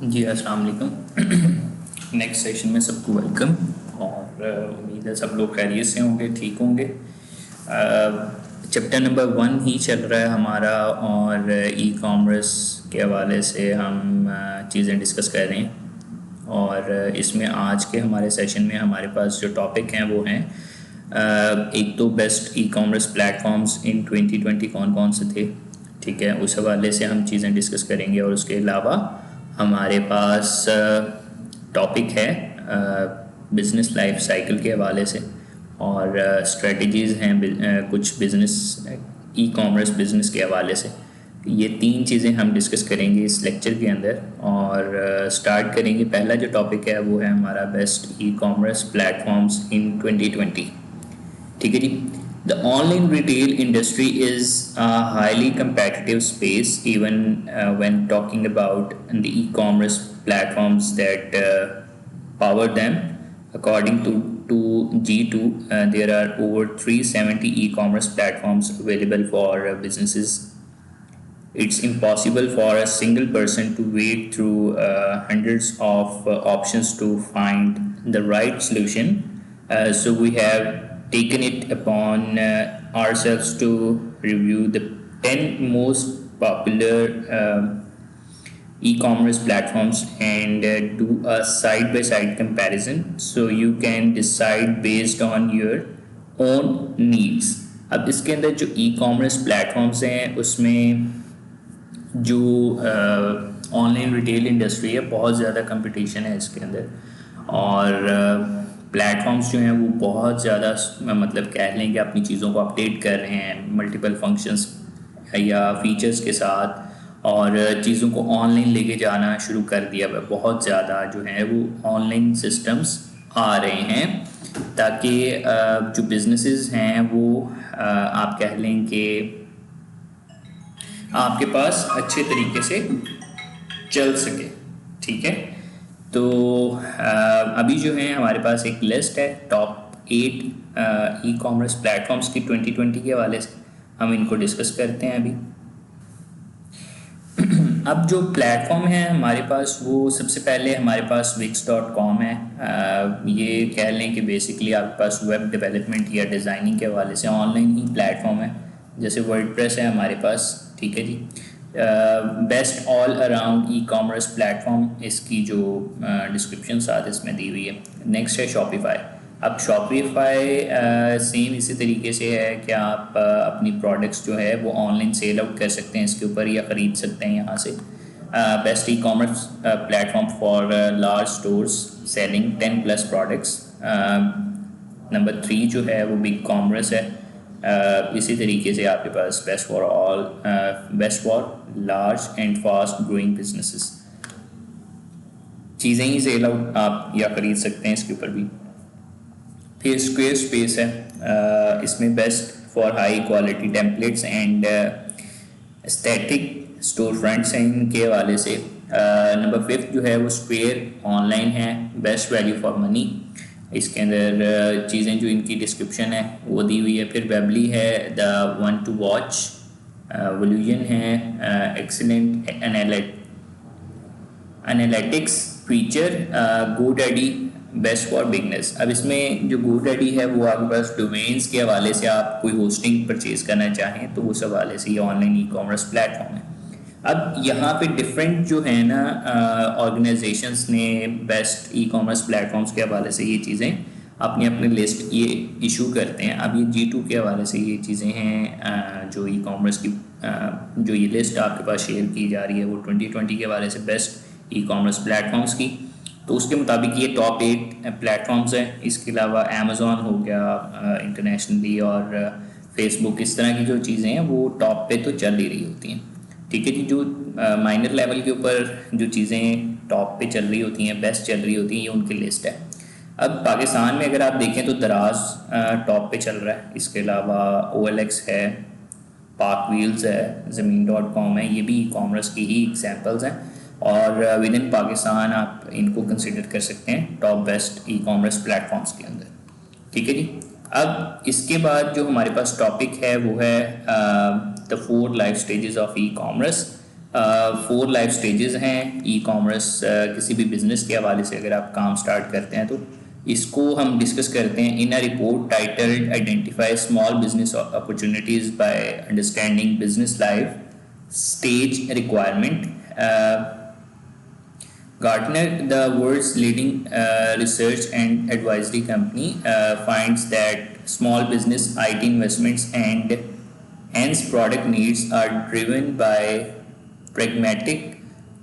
जी अस्सलाम वालेकुम। Next session में सबको वेलकम और उम्मीद है सब लोग खैरियत से होंगे, ठीक होंगे। चैप्टर नंबर 1 ही चल रहा है हमारा और ई कॉमर्स के हवाले से हम चीज़ें डिस्कस कर रहे हैं। और इसमें आज के हमारे सेशन में हमारे पास जो टॉपिक हैं वो हैं एक तो बेस्ट ई कॉमर्स प्लेटफॉर्म्स इन 2020 कौन कौन से थे, ठीक है, उस हवाले से हम चीज़ें डिस्कस करेंगे। और उसके अलावा हमारे पास टॉपिक है बिज़नेस लाइफ साइकिल के हवाले से और स्ट्रेटजीज़ हैं कुछ बिज़नेस ई कॉमर्स बिज़नेस के हवाले से। ये तीन चीज़ें हम डिस्कस करेंगे इस लेक्चर के अंदर और स्टार्ट करेंगे। पहला जो टॉपिक है वो है हमारा बेस्ट ई कॉमर्स प्लेटफॉर्म्स इन 2020, ठीक है जी। The online retail industry is a highly competitive space, even when talking about the e-commerce platforms that power them. According to G2, there are over 370 e-commerce platforms available for businesses. It's impossible for a single person to wade through hundreds of options to find the right solution. So we have taken it upon ourselves to review the 10 most popular e-commerce platforms and do a side-by-side comparison so you can decide based on your own needs. अब इसके अंदर जो e-commerce platforms हैं उसमें जो online retail industry है बहुत ज़्यादा कंपटीशन है इसके अंदर और प्लेटफॉर्म्स जो हैं वो बहुत ज़्यादा मतलब कह लें कि अपनी चीज़ों को अपडेट कर रहे हैं मल्टीपल फंक्शंस या फीचर्स के साथ और चीज़ों को ऑनलाइन लेके जाना शुरू कर दिया है। बहुत ज़्यादा जो है वो ऑनलाइन सिस्टम्स आ रहे हैं ताकि जो बिजनेसेस हैं वो आप कह लें कि आपके पास अच्छे तरीके से चल सके, ठीक है। तो अभी जो है हमारे पास एक लिस्ट है टॉप 8 ई कॉमर्स प्लेटफॉर्म्स की 2020 के हवाले से, हम इनको डिस्कस करते हैं अभी। अब जो प्लेटफॉर्म है हमारे पास वो सबसे पहले हमारे पास wix.com है। ये कह लें कि बेसिकली आपके पास वेब डेवलपमेंट या डिज़ाइनिंग के हवाले से ऑनलाइन ही प्लेटफॉर्म है, जैसे वर्डप्रेस है हमारे पास, ठीक है जी। Best all around e commerce platform इसकी जो डिस्क्रिप्शन साथ इसमें दी हुई है। नेक्स्ट है शॉपिफाई। अब शॉपिफाई सेम इसी तरीके से है कि आप अपनी प्रोडक्ट्स जो है वो ऑनलाइन सेल आउट कर सकते हैं इसके ऊपर या ख़रीद सकते हैं यहाँ से। Best E commerce platform for large stores selling 10+ products. Number 3 जो है वो बिग कॉमर्स है। इसी तरीके से आपके पास best for large and fast growing businesses, चीज़ें ही सेल आउट आप या ख़रीद सकते हैं इसके ऊपर भी। फिर स्क्वेयर स्पेस है, इसमें best for high quality templates and aesthetic store fronts हैं इनके हवाले से। नंबर 5 जो है वो स्क्वेयर ऑनलाइन है, बेस्ट वैल्यू फॉर मनी। इसके अंदर चीज़ें जो इनकी डिस्क्रिप्शन है वो दी हुई है। फिर वेबली है, द वन टू वॉच, वोल्यूजन है, excellent analytics feature, GoDaddy best for beginners. अब इसमें जो गोडैडी है वो आपके पास डोमेन्स के हवाले से आप कोई होस्टिंग परचेज करना चाहें तो उस हवाले से ये ऑनलाइन ई कॉमर्स प्लेटफॉर्म है। अब यहाँ पे डिफरेंट जो है ना ऑर्गेनाइजेशंस ने बेस्ट ई कॉमर्स प्लेटफॉर्म्स के हवाले से ये चीज़ें अपनी अपनी लिस्ट ये इशू करते हैं। अब ये G2 के हवाले से ये चीज़ें हैं जो ई कॉमर्स की जो ये लिस्ट आपके पास शेयर की जा रही है वो 2020 के हवाले से बेस्ट ई कॉमर्स प्लेटफॉर्म्स की। तो उसके मुताबिक ये टॉप 8 प्लेटफॉर्म्स हैं। इसके अलावा अमेज़ॉन हो गया इंटरनेशनली और फेसबुक, इस तरह की जो चीज़ें हैं वो टॉप पे तो चल ही रही होती हैं, ठीक है जी। जो माइनर लेवल के ऊपर जो चीज़ें टॉप पे चल रही होती हैं, बेस्ट चल रही होती हैं, ये उनकी लिस्ट है। अब पाकिस्तान में अगर आप देखें तो दराज टॉप पे चल रहा है। इसके अलावा OLX है, पाक व्हील्स है, ज़मीन.com है, ये भी ई कॉमर्स की ही एग्जांपल्स हैं और विद इन पाकिस्तान आप इनको कंसिडर कर सकते हैं top best e commerce platforms के अंदर, ठीक है जी। अब इसके बाद जो हमारे पास टॉपिक है वो है the 4 life stages of e commerce. 4 life stages हैं ई कॉमर्स किसी भी बिजनेस के हवाले से अगर आप काम स्टार्ट करते हैं तो इसको हम डिस्कस करते हैं in a report titled identify small business opportunities by understanding business life stage requirement. Gartner, the world's leading research and advisory company, finds that small business IT investments and hence product needs are driven by pragmatic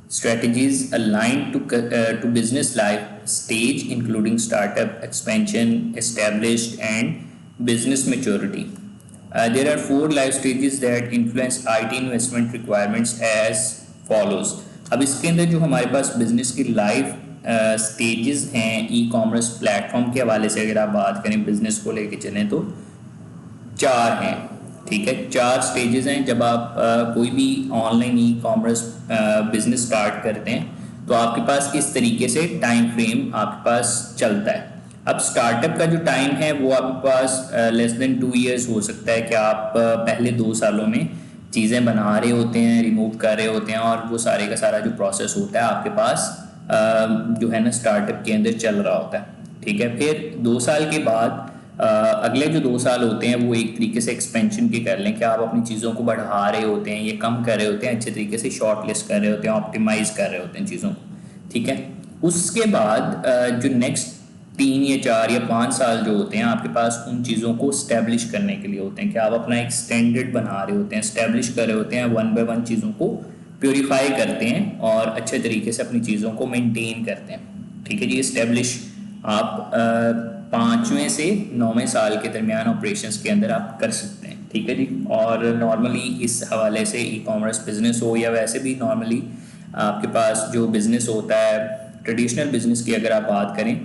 strategies aligned to business life stage, including startup, expansion, established, and business maturity. There are 4 life stages that influence IT investment requirements as follows. अब इसके अंदर जो हमारे पास business की life stages हैं ई commerce platform के हवाले से अगर आप बात करें बिजनेस को लेके चलें तो 4 हैं. ठीक है, 4 स्टेजेस हैं. जब आप कोई भी online e commerce business start करते हैं तो आपके पास इस तरीके से टाइम फ्रेम आपके पास चलता है. अब स्टार्टअप का जो टाइम है वो आपके पास लेस देन 2 ईयर्स हो सकता है कि आप पहले 2 सालों में चीज़ें बना रहे होते हैं, रिमूव कर रहे होते हैं और वो सारे का सारा जो प्रोसेस होता है आपके पास जो है ना स्टार्टअप के अंदर चल रहा होता है. ठीक है, फिर 2 साल के बाद अगले जो 2 साल होते हैं वो एक तरीके से एक्सपेंशन के कर लें कि आप अपनी चीज़ों को बढ़ा रहे होते हैं, ये कम कर रहे होते हैं, अच्छे तरीके से शॉर्ट लिस्ट कर रहे होते हैं, ऑप्टिमाइज कर रहे होते हैं चीज़ों को. ठीक है, उसके बाद जो नेक्स्ट 3 या 4 या 5 साल जो होते हैं आपके पास उन चीज़ों को स्टैब्लिश करने के लिए होते हैं कि आप अपना एक स्टैंडर्ड बना रहे होते हैं, स्टैब्लिश कर रहे होते हैं, 1 बाय 1 चीज़ों को प्योरीफाई करते हैं और अच्छे तरीके से अपनी चीज़ों को मेंटेन करते हैं. ठीक है जी, स्टैब्लिश आप 5वें से 9वें साल के दरमियान ऑपरेशंस के अंदर आप कर सकते हैं. ठीक है जी, और नॉर्मली इस हवाले से ई कॉमर्स बिजनेस हो या वैसे भी नॉर्मली आपके पास जो बिज़नेस होता है ट्रेडिशनल बिजनेस की अगर आप बात करें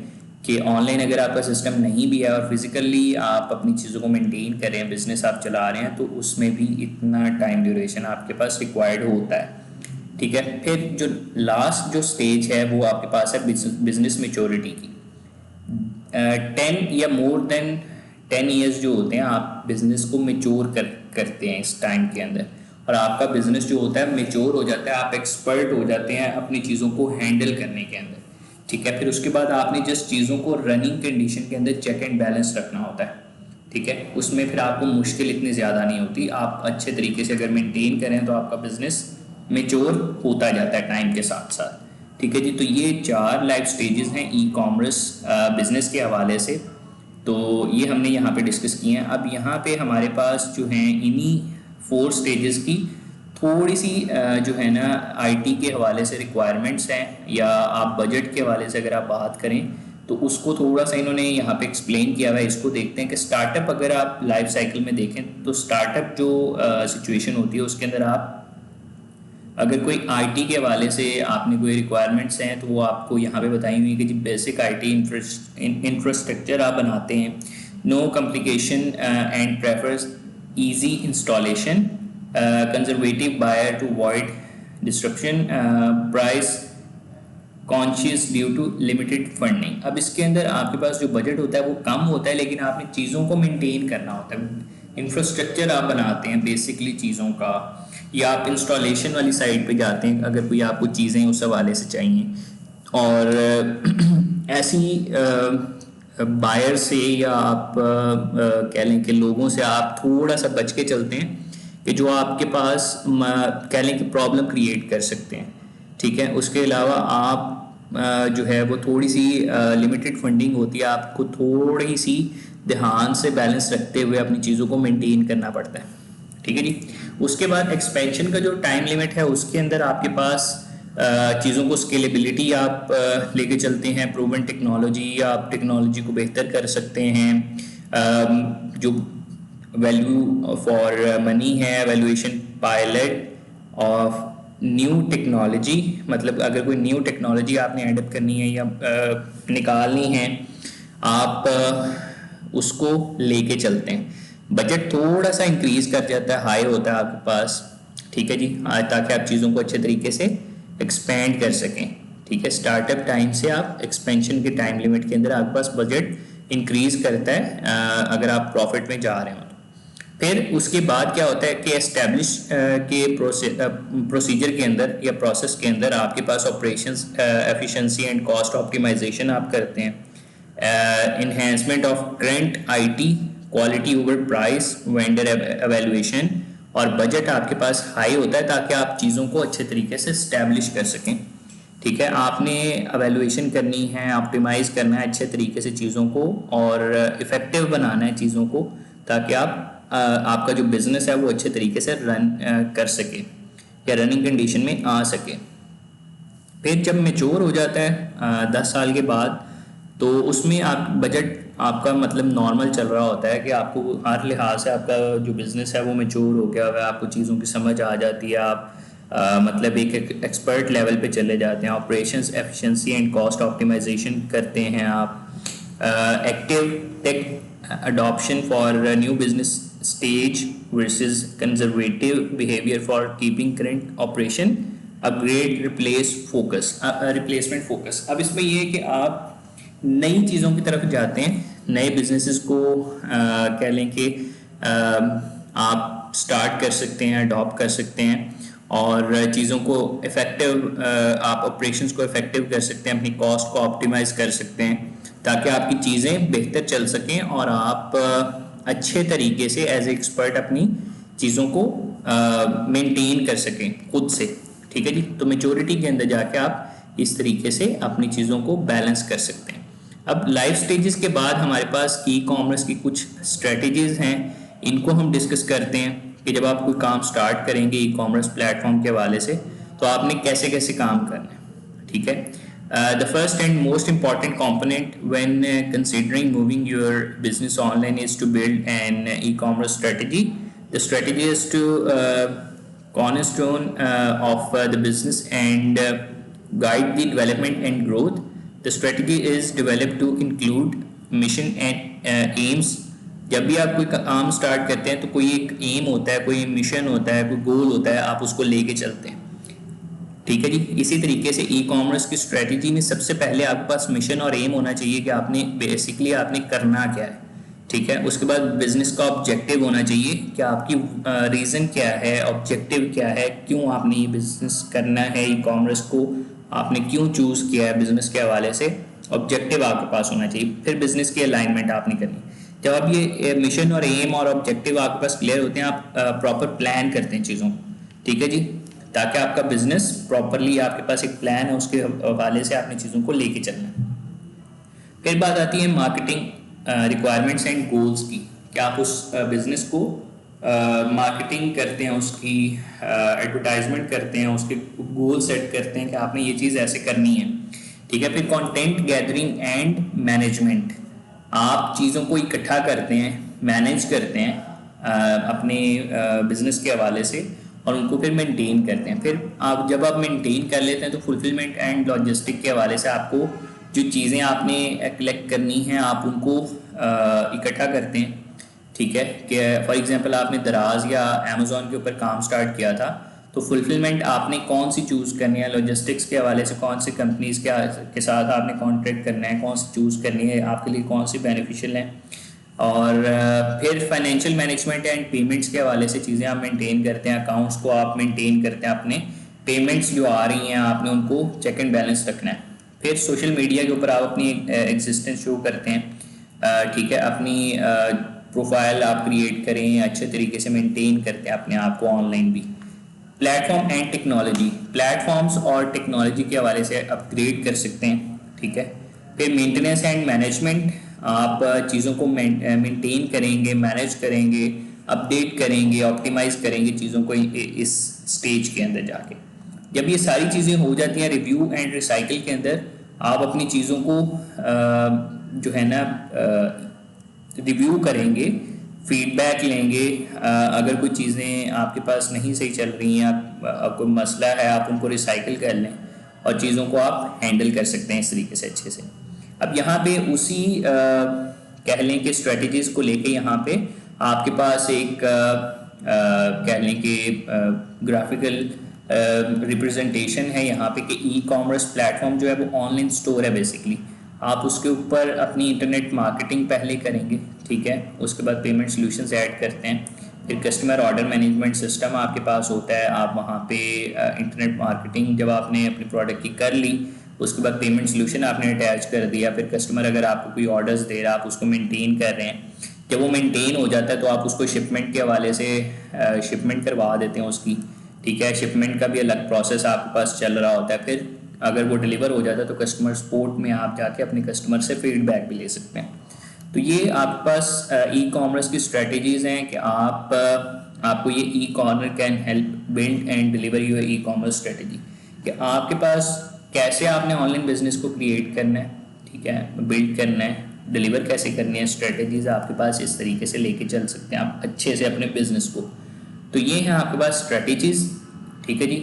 कि ऑनलाइन अगर आपका सिस्टम नहीं भी है और फिज़िकली आप अपनी चीज़ों को मेंटेन कर रहे हैं, बिजनेस आप चला रहे हैं, तो उसमें भी इतना टाइम ड्यूरेशन आपके पास रिक्वायर्ड होता है. ठीक है, फिर जो लास्ट जो स्टेज है वो आपके पास है बिजनेस मैच्योरिटी की. 10 या मोर देन 10 ईयर्स जो होते हैं आप बिजनेस को मैच्योर करते हैं इस टाइम के अंदर और आपका बिजनेस जो होता है मैच्योर हो जाता है, आप एक्सपर्ट हो जाते हैं अपनी चीज़ों को हैंडल करने के अंदर. ठीक है, फिर उसके बाद आपने जस्ट चीज़ों को रनिंग कंडीशन के अंदर चेक एंड बैलेंस रखना होता है. ठीक है, उसमें फिर आपको मुश्किल इतनी ज़्यादा नहीं होती. आप अच्छे तरीके से अगर मेंटेन करें तो आपका बिजनेस मैच्योर होता जाता है टाइम के साथ साथ. ठीक है जी, तो ये 4 लाइफ स्टेजेस हैं ई कॉमर्स बिजनेस के हवाले से. तो ये हमने यहाँ पे डिस्कस किए हैं. अब यहाँ पे हमारे पास जो हैं इन्हीं 4 स्टेजेस की थोड़ी सी जो है ना आईटी के हवाले से रिक्वायरमेंट्स हैं या आप बजट के हवाले से अगर आप बात करें तो उसको थोड़ा सा इन्होंने यहाँ पे एक्सप्लेन किया हुआ है. इसको देखते हैं कि स्टार्टअप अगर आप लाइफ साइकिल में देखें तो स्टार्टअप जो सिचुएशन होती है उसके अंदर आप अगर कोई आईटी के हवाले से आपने कोई रिक्वायरमेंट्स हैं तो वो आपको यहाँ पे बताई हुई है कि जी बेसिक आईटी इंफ्रास्ट्रक्चर आप बनाते हैं, no complication and prefers easy installation, conservative buyer to avoid disruption, price conscious due to limited funding. अब इसके अंदर आपके पास जो बजट होता है वो कम होता है लेकिन आपने चीज़ों को मेंटेन करना होता है. इंफ्रास्ट्रक्चर आप बनाते हैं बेसिकली चीज़ों का, या आप इंस्टॉलेशन वाली साइड पे जाते हैं अगर कोई आपको चीज़ें उस हवाले से चाहिए. और ऐसी बायर से या आप कह लें कि लोगों से आप थोड़ा सा बच के चलते हैं कि जो आपके पास कह लें कि प्रॉब्लम क्रिएट कर सकते हैं. ठीक है, उसके अलावा आप जो है वो थोड़ी सी लिमिटेड फंडिंग होती है, आपको थोड़ी सी ध्यान से बैलेंस रखते हुए अपनी चीज़ों को मेंटेन करना पड़ता है. ठीक है जी, उसके बाद एक्सपेंशन का जो टाइम लिमिट है उसके अंदर आपके पास चीज़ों को स्केलेबिलिटी आप लेके चलते हैं, प्रूवन टेक्नोलॉजी, आप टेक्नोलॉजी को बेहतर कर सकते हैं. जो वैल्यू फॉर मनी है, valuation pilot of new technology, मतलब अगर कोई न्यू टेक्नोलॉजी आपने एडप्ट करनी है या निकालनी है आप उसको लेके चलते हैं. बजट थोड़ा सा इंक्रीज कर जाता है, हाई होता है आपके पास. ठीक है जी, ताकि आप चीज़ों को अच्छे तरीके से एक्सपेंड कर सकें. ठीक है, स्टार्टअप टाइम से आप एक्सपेंशन के टाइम लिमिट के अंदर आपके पास बजट इंक्रीज करता है अगर आप प्रॉफिट में जा रहे हो. फिर उसके बाद क्या होता है कि एस्टेब्लिश के प्रोसीजर के अंदर या प्रोसेस के अंदर आपके पास operations efficiency and cost optimisation आप करते हैं, enhancement of current IT, quality over price, vendor evaluation, और बजट आपके पास हाई होता है ताकि आप चीज़ों को अच्छे तरीके से स्टैब्लिश कर सकें। ठीक है, आपने एवेल्युएशन करनी है, ऑप्टिमाइज करना है अच्छे तरीके से चीज़ों को और इफ़ेक्टिव बनाना है चीज़ों को ताकि आपका जो बिज़नेस है वो अच्छे तरीके से रन कर सके या रनिंग कंडीशन में आ सके। फिर जब मेच्योर हो जाता है 10 साल के बाद, तो उसमें आप बजट आपका मतलब नॉर्मल चल रहा होता है कि आपको हर लिहाज से आपका जो बिज़नेस है वो मेच्योर हो गया है, आपको चीज़ों की समझ आ जाती है, आप मतलब एक एक्सपर्ट लेवल पे चले जाते हैं, operations efficiency and cost optimisation करते हैं आप, active tech adoption for new business stage versus conservative behaviour for keeping current operation, upgrade replacement focus. अब इसमें ये है कि आप नई चीज़ों की तरफ जाते हैं, नए बिजनेसेस को कह लें कि आप स्टार्ट कर सकते हैं, अडॉप्ट कर सकते हैं और चीज़ों को इफ़ेक्टिव आप ऑपरेशंस को इफ़ेक्टिव कर सकते हैं, अपनी कॉस्ट को ऑप्टिमाइज़ कर सकते हैं ताकि आपकी चीज़ें बेहतर चल सकें और आप अच्छे तरीके से एज ए एक्सपर्ट अपनी चीज़ों को मेंटेन कर सकें खुद से। ठीक है जी, तो मेच्योरिटी के अंदर जाके आप इस तरीके से अपनी चीज़ों को बैलेंस कर सकते हैं। अब लाइफ स्टेजेस के बाद हमारे पास ई कॉमर्स की कुछ स्ट्रेटजीज हैं, इनको हम डिस्कस करते हैं कि जब आप कोई काम स्टार्ट करेंगे ई कॉमर्स प्लेटफॉर्म के हवाले से तो आपने कैसे कैसे काम करना है। ठीक है, the first and most important component when considering moving your business online is to build an e-commerce strategy. The strategy is to cornerstone of the business and guide the development and growth. The strategy is developed to include mission and aims. जब भी आप कोई काम start करते हैं तो कोई एक एम होता है, कोई मिशन होता है, कोई गोल होता है, आप उसको लेके चलते हैं। ठीक है जी, इसी तरीके से ई कॉमर्स की स्ट्रेटजी में सबसे पहले आपके पास मिशन और एम होना चाहिए कि आपने बेसिकली आपने करना क्या है। ठीक है, उसके बाद बिजनेस का ऑब्जेक्टिव होना चाहिए कि आपकी रीज़न क्या है, ऑब्जेक्टिव क्या है, क्यों आपने ये बिजनेस करना है, ई कॉमर्स को आपने क्यों चूज़ किया है बिजनेस के हवाले से, ऑब्जेक्टिव आपके पास होना चाहिए। फिर बिजनेस की अलाइनमेंट आपने करनी। जब आप ये मिशन और एम और ऑब्जेक्टिव आपके पास क्लियर होते हैं, आप प्रॉपर प्लान करते हैं चीज़ों को। ठीक है जी, ताकि आपका बिजनेस प्रॉपरली आपके पास एक प्लान है, उसके हवाले से आपने चीज़ों को लेके चलना है। फिर बात आती है मार्केटिंग रिक्वायरमेंट्स एंड गोल्स की, कि आप उस बिजनेस को मार्केटिंग करते हैं, उसकी एडवर्टाइजमेंट करते हैं, उसके गोल सेट करते हैं कि आपने ये चीज़ ऐसे करनी है। ठीक है, फिर कंटेंट गैदरिंग एंड मैनेजमेंट, आप चीज़ों को इकट्ठा करते हैं, मैनेज करते हैं अपने बिजनेस के हवाले से और उनको फिर मेंटेन करते हैं। फिर आप जब आप मेंटेन कर लेते हैं तो फुलफिलमेंट एंड लॉजिस्टिक के हवाले से आपको जो चीज़ें आपने कलेक्ट करनी हैं आप उनको इकट्ठा करते हैं। ठीक है, कि फॉर एग्जांपल आपने दराज या अमेज़ॉन के ऊपर काम स्टार्ट किया था तो फुलफिलमेंट आपने कौन सी चूज़ करनी है, लॉजिस्टिक्स के हवाले से कौन सी कंपनीज़ के साथ आपने कॉन्ट्रैक्ट करना है, कौन सी चूज़ करनी है, आपके लिए कौन सी बेनिफिशियल है। और फिर फाइनेंशियल मैनेजमेंट एंड पेमेंट्स के हवाले से चीज़ें आप मेंटेन करते हैं, अकाउंट्स को आप मेंटेन करते हैं, अपने पेमेंट्स जो आ रही हैं आपने उनको चेक एंड बैलेंस रखना है। फिर सोशल मीडिया के ऊपर आप अपनी एग्जिस्टेंस शो करते हैं। ठीक है, अपनी प्रोफाइल आप क्रिएट करें, अच्छे तरीके से मेंटेन करते हैं अपने आप को ऑनलाइन भी। प्लेटफॉर्म एंड टेक्नोलॉजी, प्लेटफॉर्म्स और टेक्नोलॉजी के हवाले से अपग्रेड कर सकते हैं। ठीक है, फिर मेंटेनेंस एंड मैनेजमेंट, आप चीज़ों को मेंटेन करेंगे, मैनेज करेंगे, अपडेट करेंगे, ऑप्टिमाइज़ करेंगे चीज़ों को इस स्टेज के अंदर जाके। जब ये सारी चीज़ें हो जाती हैं रिव्यू एंड रिसाइकिल के अंदर, आप अपनी चीज़ों को जो है ना रिव्यू करेंगे, फीडबैक लेंगे, अगर कोई चीज़ें आपके पास नहीं सही चल रही हैं, आप कोई मसला है, आप उनको रिसाइकिल कर लें और चीज़ों को आप हैंडल कर सकते हैं इस तरीके से अच्छे से। अब यहाँ पे उसी कह लें कि स्ट्रेटजीज़ को लेके यहाँ पे आपके पास एक कह लें कि ग्राफिकल रिप्रेजेंटेशन है यहाँ पे कि ई कॉमर्स प्लेटफॉर्म जो है वो ऑनलाइन स्टोर है बेसिकली। आप उसके ऊपर अपनी इंटरनेट मार्केटिंग पहले करेंगे। ठीक है, उसके बाद पेमेंट सॉल्यूशंस ऐड करते हैं, फिर कस्टमर ऑर्डर मैनेजमेंट सिस्टम आपके पास होता है, आप वहाँ पे इंटरनेट मार्केटिंग जब आपने अपनी प्रोडक्ट की कर ली, उसके बाद पेमेंट सोल्यूशन आपने अटैच कर दिया। फिर कस्टमर अगर आपको कोई ऑर्डर्स दे रहा है, आप उसको मेंटेन कर रहे हैं, जब वो मेंटेन हो जाता है तो आप उसको शिपमेंट के हवाले से शिपमेंट करवा देते हैं उसकी, ठीक है। शिपमेंट का भी अलग प्रोसेस आपके पास चल रहा होता है। फिर अगर वो डिलीवर हो जाता है तो कस्टमर सपोर्ट में आप जाके अपने कस्टमर से फीडबैक भी ले सकते हैं। तो ये आपके पास ई कॉमर्स की स्ट्रेटजीज हैं कि आपको ये e corner can help build and deliver your e commerce strategy, कि आपके पास कैसे आपने ऑनलाइन बिजनेस को क्रिएट करना है, ठीक है, बिल्ड करना है, डिलीवर कैसे करनी है, स्ट्रेटजीज आपके पास इस तरीके से लेके चल सकते हैं आप अच्छे से अपने बिजनेस को। तो ये है आपके पास स्ट्रेटजीज, ठीक है जी।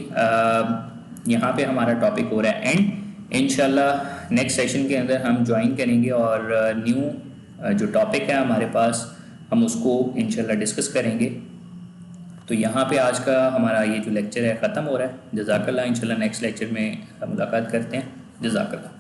यहाँ पे हमारा टॉपिक हो रहा है एंड। इंशाल्लाह नेक्स्ट सेशन के अंदर हम ज्वाइन करेंगे और न्यू जो टॉपिक है हमारे पास हम उसको इंशाल्लाह डिस्कस करेंगे। तो यहाँ पे आज का हमारा ये जो लेक्चर है ख़त्म हो रहा है। जज़ाकल्लाह। इंशाल्लाह नेक्स्ट लेक्चर में मुलाकात करते हैं। जज़ाकल्लाह।